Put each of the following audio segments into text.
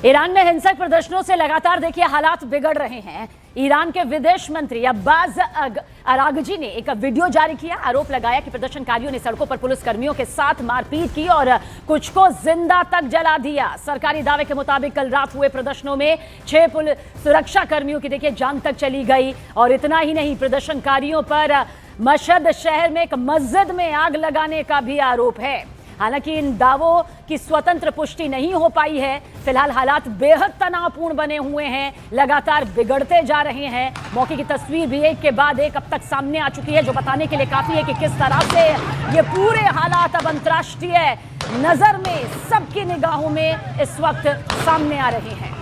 Iran में हिंसक प्रदर्शनों से लगातार देखिए हालात बिगड़ रहे हैं। ईरान के विदेश मंत्री अब्बास अरागची ने एक वीडियो जारी किया, आरोप लगाया कि प्रदर्शनकारियों ने सड़कों पर पुलिसकर्मियों के साथ मारपीट की और कुछ को जिंदा तक जला दिया। सरकारी दावे के मुताबिक कल रात हुए प्रदर्शनों में 6 पुलिस सुरक्षा कर्मियों की देखिए जान तक चली गई। और इतना ही नहीं, प्रदर्शनकारियों पर मशहद शहर में एक मस्जिद में आग लगाने का भी आरोप है। हालांकि इन दावों की स्वतंत्र पुष्टि नहीं हो पाई है। फिलहाल हालात बेहद तनावपूर्ण बने हुए हैं, लगातार बिगड़ते जा रहे हैं। मौके की तस्वीर भी एक के बाद एक अब तक सामने आ चुकी है, जो बताने के लिए काफी है कि किस तरह से ये पूरे हालात अब अंतर्राष्ट्रीय नजर में, सबकी निगाहों में इस वक्त सामने आ रहे हैं।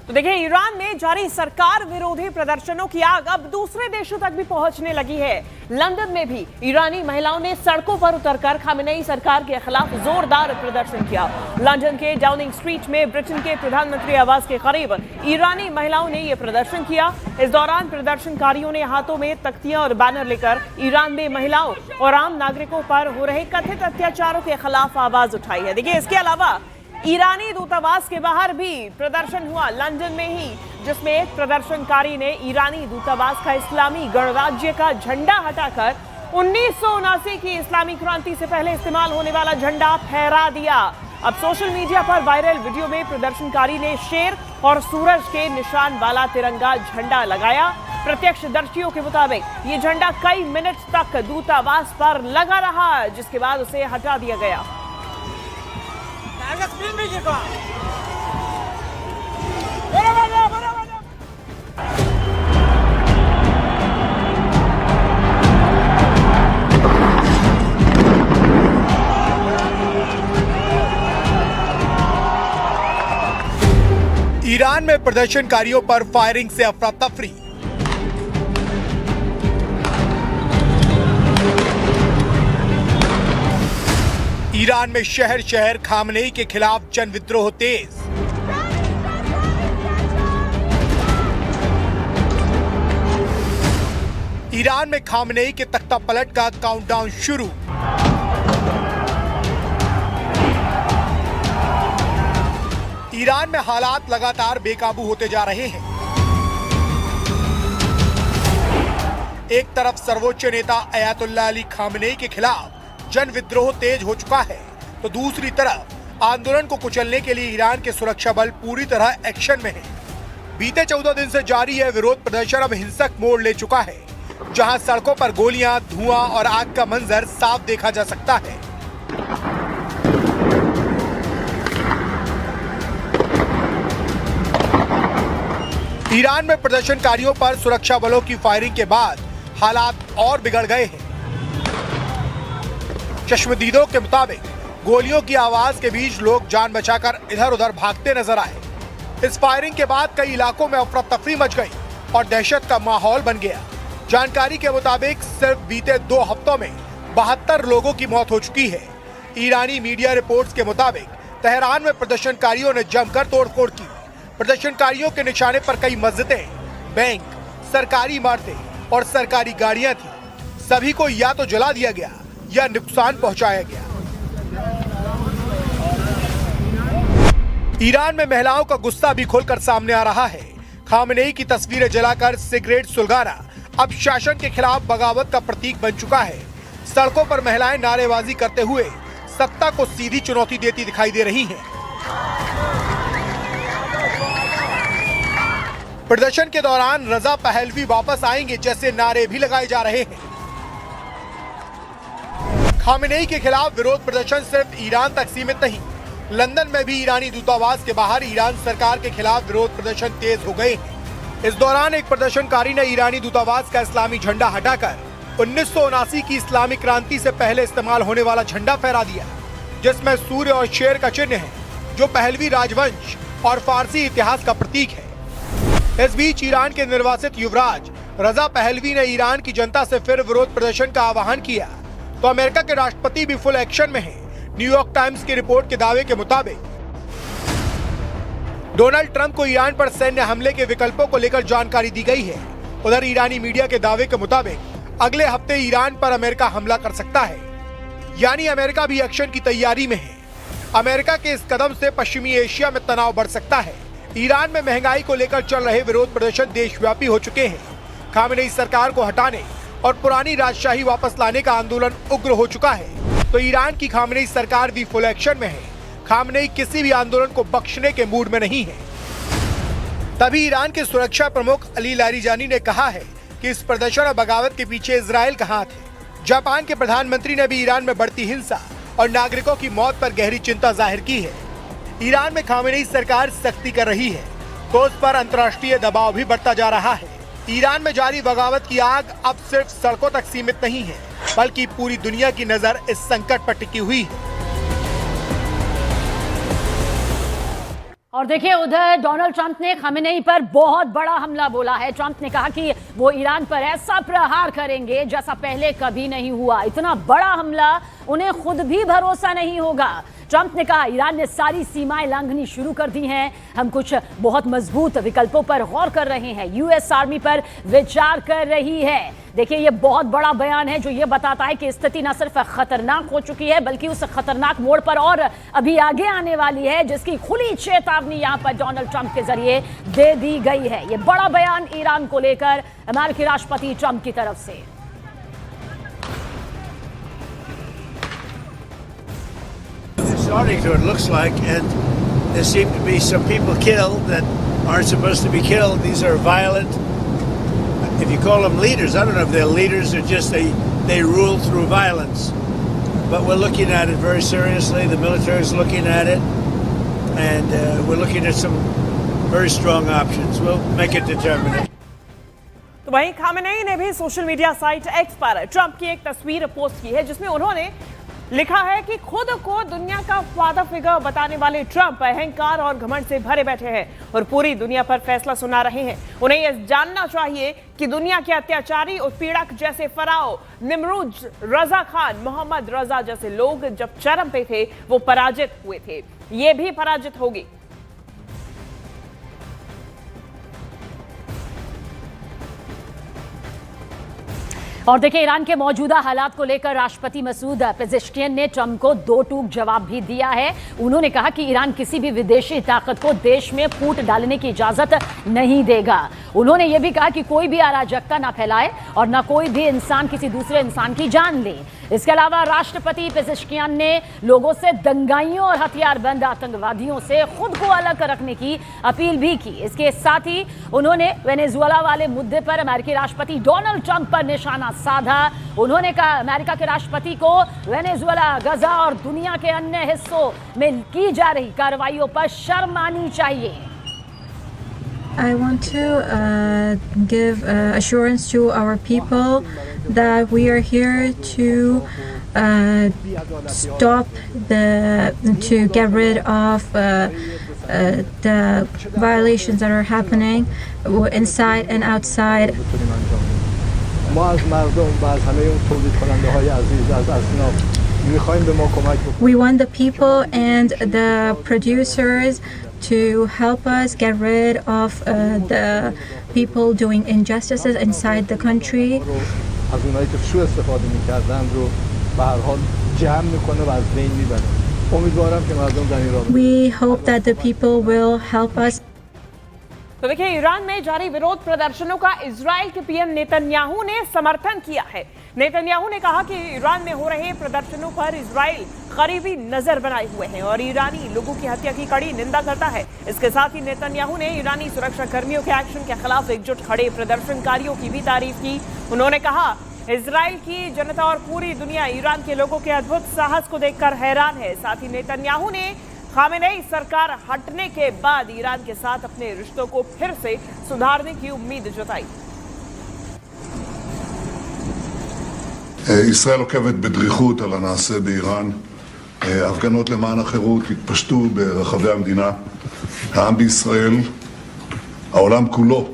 तो देखिए, ईरान में जारी सरकार विरोधी प्रदर्शनों की आग अब दूसरे देशों तक भी पहुंचने लगी है। लंदन में भी ईरानी महिलाओं ने सड़कों पर उतरकर खामेनेई सरकार के खिलाफ जोरदार प्रदर्शन किया। लंदन के डाउनिंग स्ट्रीट में ब्रिटेन के प्रधानमंत्री आवास के करीब ईरानी महिलाओं ने यह प्रदर्शन किया। इस दौरान प्रदर्शनकारियों ने हाथों में तख्तियां और बैनर लेकर ईरान में महिलाओं और आम नागरिकों पर हो रहे कथित अत्याचारों के खिलाफ आवाज उठाई है। देखिए, इसके अलावा ईरानी दूतावास के बाहर भी प्रदर्शन हुआ लंदन में ही, जिसमें एक प्रदर्शनकारी ने ईरानी दूतावास का इस्लामी गणराज्य का झंडा हटाकर 1979 की इस्लामी क्रांति से पहले इस्तेमाल होने वाला झंडा फहरा दिया। अब सोशल मीडिया पर वायरल वीडियो में प्रदर्शनकारी ने शेर और सूरज के निशान वाला तिरंगा झंडा लगाया। प्रत्यक्षदर्शियों के मुताबिक ये झंडा कई मिनट तक दूतावास पर लगा रहा, जिसके बाद उसे हटा दिया गया। ईरान में प्रदर्शनकारियों पर फायरिंग से अफरा तफरी। ईरान में शहर शहर खामनेई के खिलाफ जन विद्रोह तेज। ईरान में खामनेई के तख्ता पलट का काउंटडाउन शुरू। ईरान में हालात लगातार बेकाबू होते जा रहे हैं। एक तरफ सर्वोच्च नेता अयातुल्लाह अली खामनेई के खिलाफ जन विद्रोह तेज हो चुका है, तो दूसरी तरफ आंदोलन को कुचलने के लिए ईरान के सुरक्षा बल पूरी तरह एक्शन में हैं। बीते 14 दिन से जारी यह विरोध प्रदर्शन अब हिंसक मोड़ ले चुका है, जहां सड़कों पर गोलियां, धुआं और आग का मंजर साफ देखा जा सकता है। ईरान में प्रदर्शनकारियों पर सुरक्षा बलों की फायरिंग के बाद हालात और बिगड़ गए हैं। चश्मदीदों के मुताबिक गोलियों की आवाज के बीच लोग जान बचाकर इधर उधर भागते नजर आए। इस फायरिंग के बाद कई इलाकों में अफरा तफरी मच गई और दहशत का माहौल बन गया। जानकारी के मुताबिक सिर्फ बीते 2 हफ्तों में 72 लोगों की मौत हो चुकी है। ईरानी मीडिया रिपोर्ट्स के मुताबिक तेहरान में प्रदर्शनकारियों ने जमकर तोड़फोड़ की। प्रदर्शनकारियों के निशाने पर कई मस्जिदें, बैंक, सरकारी इमारतें और सरकारी गाड़ियां थी। सभी को या तो जला दिया गया या नुकसान पहुंचाया गया। ईरान में महिलाओं का गुस्सा भी खुलकर सामने आ रहा है। खामनेई की तस्वीरें जलाकर सिगरेट सुलगाना अब शासन के खिलाफ बगावत का प्रतीक बन चुका है। सड़कों पर महिलाएं नारेबाजी करते हुए सत्ता को सीधी चुनौती देती दिखाई दे रही हैं। प्रदर्शन के दौरान रजा पहलवी वापस आएंगे जैसे नारे भी लगाए जा रहे हैं। खामेनेई के खिलाफ विरोध प्रदर्शन सिर्फ ईरान तक सीमित नहीं, लंदन में भी ईरानी दूतावास के बाहर ईरान सरकार के खिलाफ विरोध प्रदर्शन तेज हो गए हैं। इस दौरान एक प्रदर्शनकारी ने ईरानी दूतावास का इस्लामी झंडा हटाकर 1979 की इस्लामी क्रांति से पहले इस्तेमाल होने वाला झंडा फहरा दिया, जिसमें सूर्य और शेर का चिन्ह है, जो पहलवी राजवंश और फारसी इतिहास का प्रतीक है। इस बीच ईरान के निर्वासित युवराज रजा पहलवी ने ईरान की जनता से फिर विरोध प्रदर्शन का आह्वान किया, तो अमेरिका के राष्ट्रपति भी फुल एक्शन में हैं। न्यूयॉर्क टाइम्स की रिपोर्ट के दावे के मुताबिक डोनाल्ड ट्रंप को ईरान पर सैन्य हमले के विकल्पों को लेकर जानकारी दी गई है। उधर ईरानी मीडिया के दावे के मुताबिक अगले हफ्ते ईरान पर अमेरिका हमला कर सकता है, यानी अमेरिका भी एक्शन की तैयारी में है। अमेरिका के इस कदम से पश्चिमी एशिया में तनाव बढ़ सकता है। ईरान में महंगाई को लेकर चल रहे विरोध प्रदर्शन देशव्यापी हो चुके हैं। खामेनेई सरकार को हटाने और पुरानी राजशाही वापस लाने का आंदोलन उग्र हो चुका है। तो ईरान की खामेनेई सरकार भी फुल एक्शन में है। खामेनेई किसी भी आंदोलन को बख्शने के मूड में नहीं है। तभी ईरान के सुरक्षा प्रमुख अली लारिजानी ने कहा है कि इस प्रदर्शन और बगावत के पीछे इजराइल का हाथ है। जापान के प्रधानमंत्री ने भी ईरान में बढ़ती हिंसा और नागरिकों की मौत पर गहरी चिंता जाहिर की है। ईरान में खामेनेई सरकार सख्ती कर रही है तो उस पर अंतर्राष्ट्रीय दबाव भी बढ़ता जा रहा है। ईरान में जारी बगावत की आग अब सिर्फ सड़कों तक सीमित नहीं है, बल्कि पूरी दुनिया की नजर इस संकट पर टिकी हुई है। और देखिए, उधर डोनाल्ड ट्रंप ने खामेनेई पर बहुत बड़ा हमला बोला है। ट्रंप ने कहा कि वो ईरान पर ऐसा प्रहार करेंगे जैसा पहले कभी नहीं हुआ। इतना बड़ा हमला उन्हें खुद भी भरोसा नहीं होगा। ट्रंप ने कहा, ईरान ने सारी सीमाएं लांघनी शुरू कर दी हैं। हम कुछ बहुत मजबूत विकल्पों पर गौर कर रहे हैं। यूएस आर्मी पर विचार कर रही है। देखिए, ये बहुत बड़ा बयान है जो ये बताता है कि स्थिति न सिर्फ खतरनाक हो चुकी है, बल्कि उस खतरनाक मोड़ पर और अभी आगे आने वाली है, जिसकी खुली चेतावनी यहाँ पर डोनाल्ड ट्रंप के जरिए दे दी गई है। ये बड़ा बयान ईरान को लेकर अमेरिकी राष्ट्रपति ट्रंप की तरफ से। Starting to, it looks like, and there seem to be some people killed that aren't supposed to be killed. These are violent, if you call them leaders, I don't know if they're leaders or just they rule through violence. But we're looking at it very seriously. The military is looking at it, and we're looking at some very strong options. We'll make it determinate. तो वहीं Khamenei ने भी social media site x पर Trump की एक तस्वीर post की है, जिसमें उन्होंने लिखा है कि खुद को दुनिया का फादर फिगर बताने वाले ट्रंप अहंकार और घमंड से भरे बैठे हैं और पूरी दुनिया पर फैसला सुना रहे हैं। उन्हें यह जानना चाहिए कि दुनिया के अत्याचारी उत्पीड़क जैसे फराओ, निमरूज, रजा खान, मोहम्मद रजा जैसे लोग जब चरम पे थे वो पराजित हुए थे, ये भी पराजित होगी। और देखिए, ईरान के मौजूदा हालात को लेकर राष्ट्रपति मसूद पेजेश्कियन ने ट्रंप को दो टूक जवाब भी दिया है। उन्होंने कहा कि ईरान किसी भी विदेशी ताकत को देश में फूट डालने की इजाजत नहीं देगा। उन्होंने ये भी कहा कि कोई भी अराजकता ना फैलाए और ना कोई भी इंसान किसी दूसरे इंसान की जान ले। इसके अलावा राष्ट्रपति पेजेश्कियन ने लोगों से दंगाइयों और हथियारबंद आतंकवादियों से खुद को अलग रखने की अपील भी की। इसके साथ ही उन्होंने वेनेजुएला वाले मुद्दे पर अमेरिकी राष्ट्रपति डोनाल्ड ट्रंप पर निशाना साधा। उन्होंने कहा, अमेरिका के राष्ट्रपति को वेनेजुएला, गजा और दुनिया के अन्य हिस्सों में की जा रही कार्रवाइयों पर शर्म आनी चाहिए। I want to give assurance to our people that we are here to to get rid of the violations that are happening inside and outside. We want the people and the producers to help us get rid of the people doing injustices inside the country. We hope that the people will help us. तो देखिए, Iran में जारी विरोध प्रदर्शनों का Israel के PM Netanyahu ने समर्थन किया है। नेतन्याहू ने कहा कि ईरान में हो रहे प्रदर्शनों पर इजराइल करीबी नजर बनाए हुए हैं और ईरानी लोगों की हत्या की कड़ी निंदा करता है। इसके साथ ही नेतन्याहू ने ईरानी सुरक्षा कर्मियों के एक्शन के खिलाफ एकजुट खड़े प्रदर्शनकारियों की भी तारीफ की। उन्होंने कहा, इजराइल की जनता और पूरी दुनिया ईरान के लोगों के अद्भुत साहस को देखकर हैरान है। साथ ही नेतन्याहू ने खामेनेई सरकार हटने के बाद ईरान के साथ अपने रिश्तों को फिर से सुधारने की उम्मीद जताई। ישראל עוקבת בדריכות על הנעשה באיראן. הפגנות למען החירות התפשטו ברחבי המדינה. העם בישראל, העולם כולו,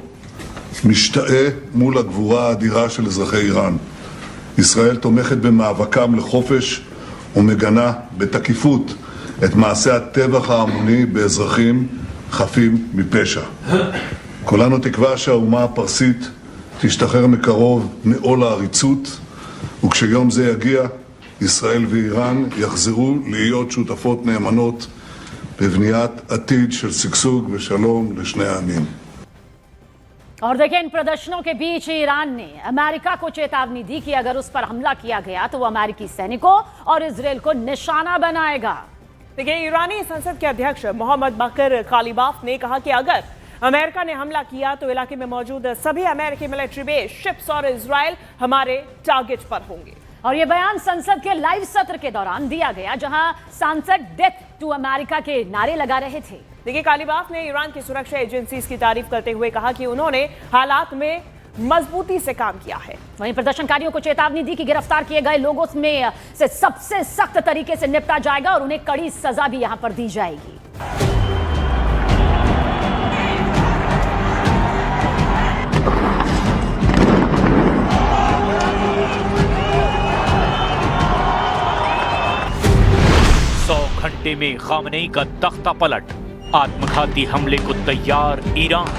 משתאה מול הגבורה האדירה של אזרחי איראן. ישראל תומכת במאבקם לחופש ומגנה בתקיפות את מעשי הטבח ההמוני באזרחים חפים מפשע. כולנו תקווה שהאומה הפרסית תשתחרר מקרוב מעול העריצות, וכשיום זה יגיע, ישראל ואיראן יחזרו להיות שותפות נאמנות בבניית עתיד של שגשוג ושלום לשני העמים. और देखिए, इन प्रदर्शनों के बीच ईरान ने अमेरिका को चेतावनी दी कि अगर उस पर हमला किया गया तो वो अमेरिकी सैनिकों और इजराइल को निशाना बनाएगा। देखिए, ईरानी संसद के अध्यक्ष मोहम्मद बकर कालीबाफ ने कहा कि अगर अमेरिका ने हमला किया तो इलाके में मौजूद सभी अमेरिकी मिलिट्री बेस, शिप्स और इजराइल हमारे टारगेट पर होंगे। और ये बयान संसद के लाइव सत्र के दौरान दिया गया, जहां सांसद डेथ टू अमेरिका के नारे लगा रहे थे। देखिए, कालीबाफ ने ईरान की सुरक्षा एजेंसीज की तारीफ करते हुए कहा कि उन्होंने हालात में मजबूती से काम किया है। वहीं प्रदर्शनकारियों को चेतावनी दी कि गिरफ्तार किए गए लोगों में से सबसे सख्त तरीके से निपटा जाएगा और उन्हें कड़ी सजा भी यहां पर दी जाएगी। घंटे में खामनेई का तख्ता पलट, आत्मघाती हमले को तैयार ईरान।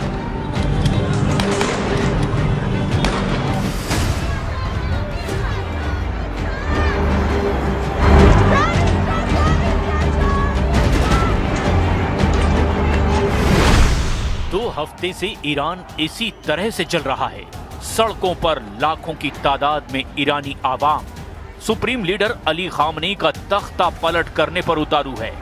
दो हफ्ते से ईरान इसी तरह से चल रहा है। सड़कों पर लाखों की तादाद में ईरानी आवाम सुप्रीम लीडर अली खामनेई का तख्ता पलट करने पर उतारू है।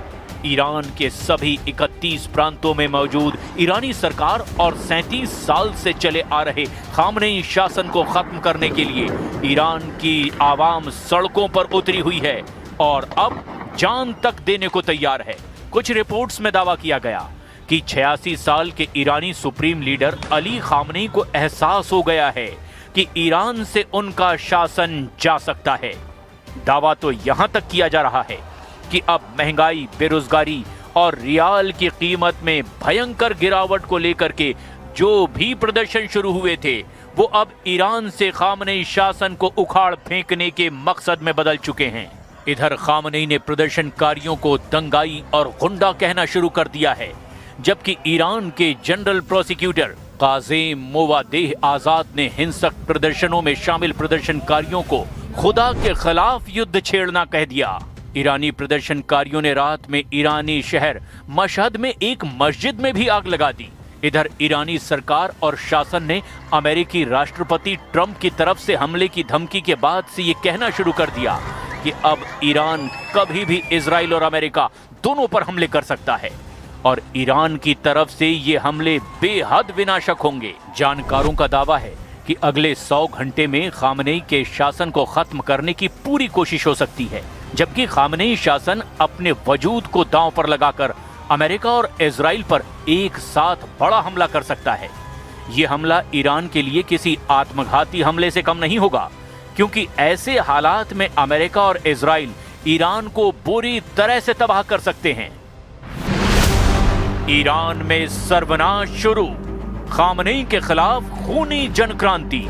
ईरान के सभी 31 प्रांतों में मौजूद ईरानी सरकार और 37 साल से चले आ रहे खामनेई शासन को खत्म करने के लिए ईरान की आवाम सड़कों पर उतरी हुई है और अब जान तक देने को तैयार है। कुछ रिपोर्ट्स में दावा किया गया कि 86 साल के ईरानी सुप्रीम लीडर अली खामनेई को एहसास हो गया है कि ईरान से उनका शासन जा सकता है। दावा तो यहां तक किया जा रहा है कि अब महंगाई, बेरोजगारी और रियाल की कीमत में भयंकर गिरावट को लेकर के जो भी प्रदर्शन शुरू हुए थे वो अब ईरान से खामनेई शासन को उखाड़ फेंकने के मकसद में बदल चुके हैं। इधर खामनेई ने प्रदर्शनकारियों को दंगाई और गुंडा कहना शुरू कर दिया है, जबकि ईरान के जनरल प्रोसिक्यूटर काज़ेम मोवादेह आजाद ने हिंसक प्रदर्शनों में शामिल प्रदर्शनकारियों को खुदा के खिलाफ युद्ध छेड़ना कह दिया। ईरानी प्रदर्शनकारियों ने रात में ईरानी शहर मशहद में एक मस्जिद में भी आग लगा दी। इधर ईरानी सरकार और शासन ने अमेरिकी राष्ट्रपति ट्रंप की तरफ से हमले की धमकी के बाद से ये कहना शुरू कर दिया कि अब ईरान कभी भी इजराइल और अमेरिका दोनों पर हमले कर सकता है और ईरान की तरफ से ये हमले बेहद विनाशक होंगे। जानकारों का दावा है कि अगले 100 घंटे में खामनेई के शासन को खत्म करने की पूरी कोशिश हो सकती है, जबकि खामनेई शासन अपने वजूद को दांव पर लगाकर अमेरिका और इजराइल पर एक साथ बड़ा हमला कर सकता है। ये हमला ईरान के लिए किसी आत्मघाती हमले से कम नहीं होगा, क्योंकि ऐसे हालात में अमेरिका और इजराइल ईरान को बुरी तरह से तबाह कर सकते हैं। ईरान में सर्वनाश शुरू, खामनेई के खिलाफ खूनी जनक्रांति।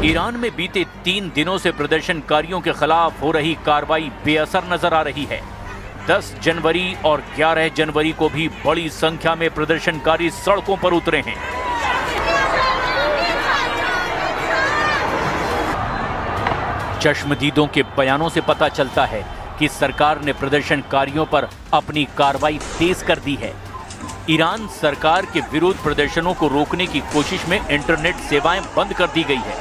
ईरान में बीते 3 दिनों से प्रदर्शनकारियों के खिलाफ हो रही कार्रवाई बेअसर नजर आ रही है। 10 जनवरी और 11 जनवरी को भी बड़ी संख्या में प्रदर्शनकारी सड़कों पर उतरे हैं। चश्मदीदों के बयानों से पता चलता है कि सरकार ने प्रदर्शनकारियों पर अपनी कार्रवाई तेज कर दी है। ईरान सरकार के विरोध प्रदर्शनों को रोकने की कोशिश में इंटरनेट सेवाएं बंद कर दी गई है।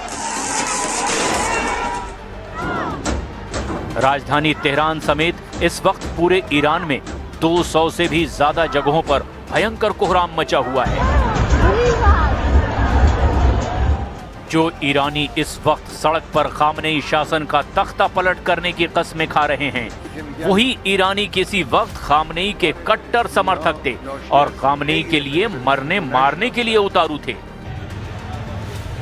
राजधानी तेहरान समेत इस वक्त पूरे ईरान में 200 से भी ज्यादा जगहों पर भयंकर कोहराम मचा हुआ है। जो ईरानी इस वक्त सड़क पर खामनेई शासन का तख्ता पलट करने की कस्में खा रहे हैं, वही ईरानी किसी वक्त खामनेई के कट्टर समर्थक थे और खामनेई के लिए मरने मारने के लिए उतारू थे।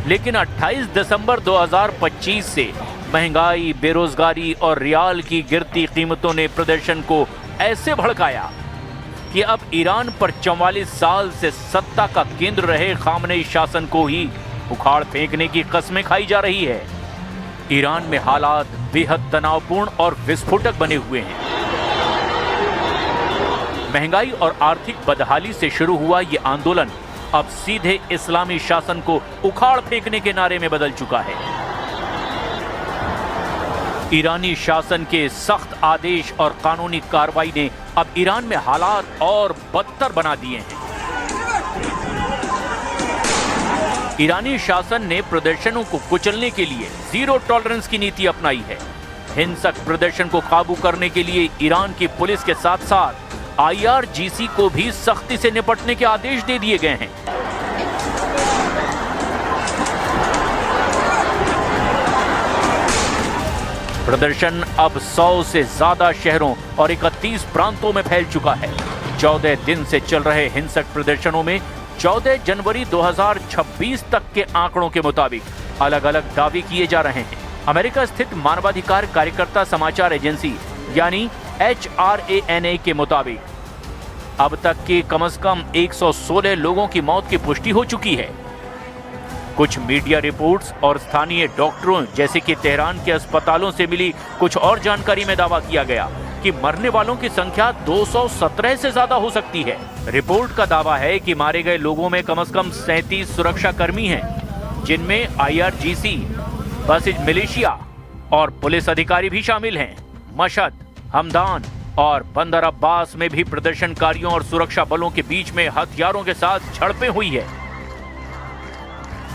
लेकिन 28 दिसंबर 2025 से महंगाई, बेरोजगारी और रियाल की गिरती कीमतों ने प्रदर्शन को ऐसे भड़काया कि अब ईरान पर 44 साल से सत्ता का केंद्र रहे खामनेई शासन को ही उखाड़ फेंकने की कस्में खाई जा रही है। ईरान में हालात बेहद तनावपूर्ण और विस्फोटक बने हुए हैं। महंगाई और आर्थिक बदहाली से शुरू हुआ ये आंदोलन अब सीधे इस्लामी शासन को उखाड़ फेंकने के नारे में बदल चुका है। ईरानी शासन के सख्त आदेश और कानूनी कार्रवाई ने अब ईरान में हालात और बदतर बना दिए हैं। ईरानी शासन ने प्रदर्शनों को कुचलने के लिए जीरो टॉलरेंस की नीति अपनाई है। हिंसक प्रदर्शन को काबू करने के लिए ईरान की पुलिस के साथ साथ IRGC को भी सख्ती से निपटने के आदेश दे दिए गए हैं। प्रदर्शन अब 100 से ज्यादा शहरों और 31 प्रांतों में फैल चुका है। 14 दिन से चल रहे हिंसक प्रदर्शनों में 14 जनवरी 2026 तक के आंकड़ों के मुताबिक अलग अलग दावे किए जा रहे हैं। अमेरिका स्थित मानवाधिकार कार्यकर्ता समाचार एजेंसी यानी HRANA के मुताबिक अब तक के कम से कम 116 लोगों की मौत की पुष्टि हो चुकी है। कुछ मीडिया रिपोर्ट्स और स्थानीय डॉक्टरों जैसे कि तेहरान के अस्पतालों से मिली कुछ और जानकारी में दावा किया गया कि मरने वालों की संख्या 217 से ज्यादा हो सकती है। रिपोर्ट का दावा है कि मारे गए लोगों में कम से कम 37 सुरक्षा कर्मी हैं, जिनमें IRGC, बसिज मिलिशिया और पुलिस अधिकारी भी शामिल हैं। मशहद, हमदान और बंदर अब्बास में भी प्रदर्शनकारियों और सुरक्षा बलों के बीच में हथियारों के साथ झड़पें हुई है।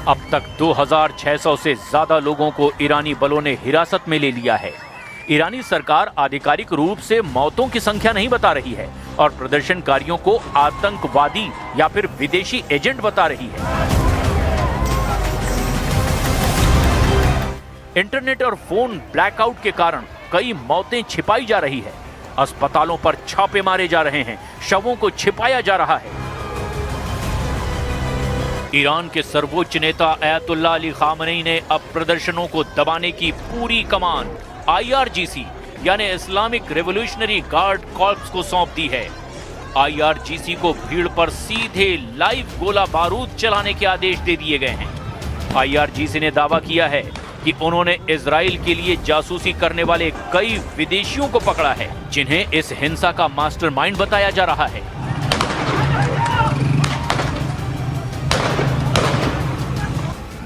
अब तक 2600 से ज्यादा लोगों को ईरानी बलों ने हिरासत में ले लिया है। ईरानी सरकार आधिकारिक रूप से मौतों की संख्या नहीं बता रही है और प्रदर्शनकारियों को आतंकवादी या फिर विदेशी एजेंट बता रही है। इंटरनेट और फोन ब्लैकआउट के कारण कई मौतें छिपाई जा रही है। अस्पतालों पर छापे मारे जा रहे हैं, शवों को छिपाया जा रहा है। ईरान के सर्वोच्च नेता अयतुल्लाह अली खामनेई ने अब प्रदर्शनों को दबाने की पूरी कमान IRGC यानी इस्लामिक रेवोल्यूशनरी गार्ड कॉर्प्स को सौंप दी है। IRGC को भीड़ पर सीधे लाइव गोला बारूद चलाने के आदेश दे दिए गए हैं। IRGC ने दावा किया है कि उन्होंने इजराइल के लिए जासूसी करने वाले कई विदेशियों को पकड़ा है, जिन्हें इस हिंसा का मास्टरमाइंड बताया जा रहा है।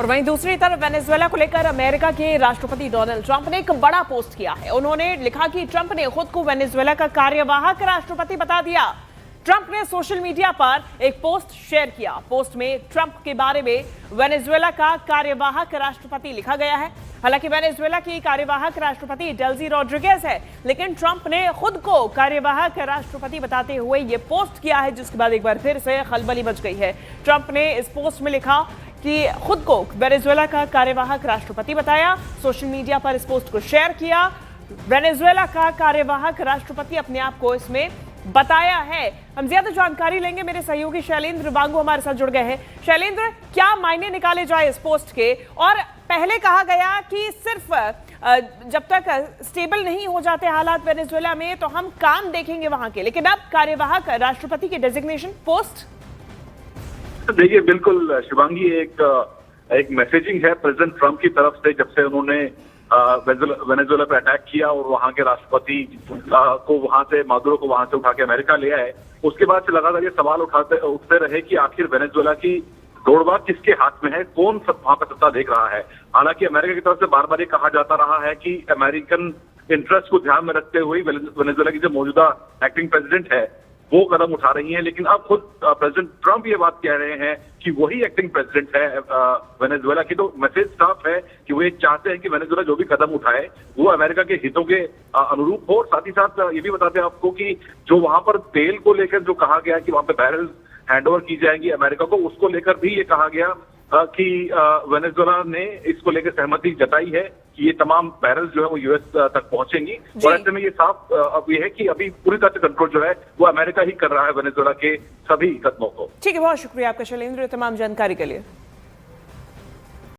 और वहीं दूसरी तरफ वेनेजुएला को लेकर अमेरिका के राष्ट्रपति डोनाल्ड ट्रंप ने एक बड़ा पोस्ट किया है। उन्होंने लिखा कि ट्रंप ने खुद को वेनेजुएला का कार्यवाहक राष्ट्रपति बता दिया। ट्रंप ने सोशल मीडिया पर एक पोस्ट शेयर किया। पोस्ट में ट्रंप के बारे में वेनेजुएला का कार्यवाहक राष्ट्रपति लिखा गया है। हालांकि वेनेजुएला की कार्यवाहक राष्ट्रपति डेल्सी रॉड्रिगेज है, लेकिन ट्रंप ने खुद को कार्यवाहक राष्ट्रपति बताते हुए ये पोस्ट किया है, जिसके बाद एक बार फिर से खलबली मच गई है। ट्रंप ने इस पोस्ट में लिखा कि खुद को वेनेजुएला का कार्यवाहक राष्ट्रपति बताया, सोशल मीडिया पर इस पोस्ट को शेयर किया। वेनेजुएला का कार्यवाहक राष्ट्रपति अपने आप को इसमें बताया है। हम ज्यादा जानकारी लेंगे, मेरे सहयोगी शैलेंद्र बांगू हमारे साथ जुड़ गए हैं। शैलेंद्र, क्या मायने निकाले जाए इस पोस्ट के? और पहले कहा गया कि सिर्फ जब तक स्टेबल नहीं हो जाते हालात वेनेजुएला में तो हम काम देखेंगे वहां के, लेकिन अब कार्यवाहक राष्ट्रपति की डेजिग्नेशन पोस्ट। देखिए, बिल्कुल शिवांगी, एक मैसेजिंग है प्रेसिडेंट ट्रंप की तरफ से, जब से उन्होंने वेनेजुएला पे अटैक किया और वहां के राष्ट्रपति को वहां से मादुरो को वहां से उठा के अमेरिका ले आए। उसके बाद से लगातार ये सवाल उठते रहे कि आखिर वेनेजुएला की दौड़बाज किसके हाथ में है, कौन वहां पर सत्ता देख रहा है। हालांकि अमेरिका की तरफ से बार बार ये कहा जाता रहा है कि अमेरिकन इंटरेस्ट को ध्यान में रखते हुए वेनेजुएला की जो मौजूदा एक्टिंग प्रेसिडेंट है वो कदम उठा रही हैं, लेकिन अब खुद प्रेसिडेंट ट्रंप ये बात कह रहे हैं कि वही एक्टिंग प्रेसिडेंट है वेनेजुएला की। तो मैसेज साफ है कि वो ये चाहते हैं कि वेनेजुएला जो भी कदम उठाए वो अमेरिका के हितों के अनुरूप हो। साथ ही साथ ये भी बताते हैं आपको कि जो वहां पर तेल को लेकर जो कहा गया कि वहां पे बैरल हैंडओवर की जाएगी अमेरिका को, उसको लेकर भी ये कहा गया कि वेनेजुएला ने इसको लेकर सहमति जताई है कि ये तमाम बैरल जो है वो यूएस तक पहुंचेंगी। और ऐसे में ये साफ अब ये है कि अभी पूरी तरह से कंट्रोल जो है वो अमेरिका ही कर रहा है वेनेजुएला के सभी कदमों को। ठीक है, बहुत शुक्रिया आपका शैलेंद्र तमाम जानकारी के लिए।